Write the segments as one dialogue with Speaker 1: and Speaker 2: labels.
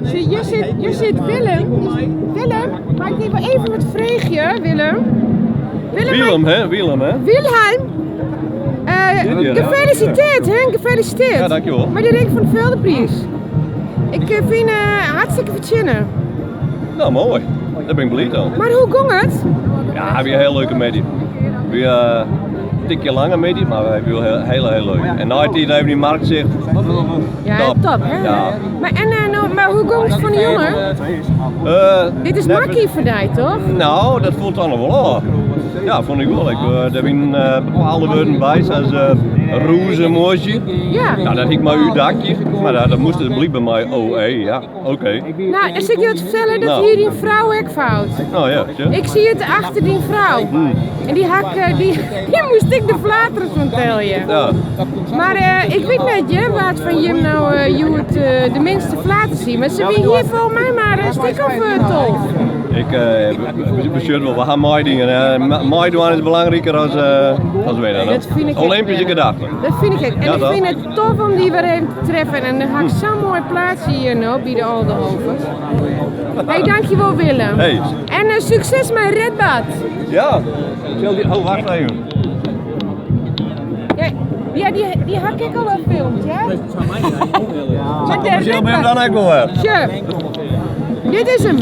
Speaker 1: Je zit Willem. Willem, maar ik neem wel even met vreegje, Willem.
Speaker 2: Willem, hè?
Speaker 1: Wilhelm. Gefeliciteerd, hè? Gefeliciteerd.
Speaker 2: Ja, dankjewel.
Speaker 1: Maar die Ring van de Veldeprijs. Ik vind hartstikke verzinnen.
Speaker 2: Nou, mooi. Daar ben ik blij aan.
Speaker 1: Maar hoe ging het?
Speaker 2: Ja, weer een heel leuke medie. Weer een tikje langer medie, maar we hebben heel leuk. En na het even die markt zegt.
Speaker 1: Ja, top hè?
Speaker 2: Ja.
Speaker 1: Maar hoe ging het van de jongen? Dit is makkie voor jou, toch?
Speaker 2: Nou, dat voelt dan nog wel aan. Ja, vond ik wel. Er zijn bepaalde woorden bij, zoals roze emoji.
Speaker 1: Ja.
Speaker 2: Nou, dat ik maar uw dakje, maar dat moest het blijven bij mij. Oh, ja, oké.
Speaker 1: Nou, als ik je wat vertellen dat
Speaker 2: Nou.
Speaker 1: hier die vrouw ook fout.
Speaker 2: Nou ja,
Speaker 1: Ik zie het achter die vrouw. En die moest ik de flateren van tellen.
Speaker 2: ja.
Speaker 1: Maar ik weet niet je, wat van je nou de minste flaten zien. Maar ze willen hier volgens mij maar een stuk of 12.
Speaker 2: We zullen wel, we gaan maaidingen. Maaidwaan is belangrijker als winnen.
Speaker 1: Dat vind ik ook,
Speaker 2: Olympische gedachten.
Speaker 1: Dat vind ik ook. En
Speaker 2: Ja,
Speaker 1: ik
Speaker 2: toch?
Speaker 1: vind het tof om die weer even te treffen. En dan ga ik zo'n mooi plaatsje hier nou bij de Aldenhoven. Hey, dankjewel Willem.
Speaker 2: Hey.
Speaker 1: En succes met Redbad.
Speaker 2: Ja. Oh, wacht even.
Speaker 1: Ja, die had ik al gefilmd, ja? Maar de
Speaker 2: Michel, ben je
Speaker 1: Redbad.
Speaker 2: dan ook wel weer?
Speaker 1: Sure. Dit is hem.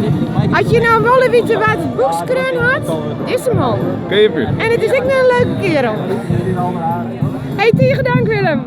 Speaker 1: Had je nou willen weten wat het boekskreun had, is hem al.
Speaker 2: Keepje.
Speaker 1: En het is ook nog een leuke kerel. Hey, tegen dank Willem.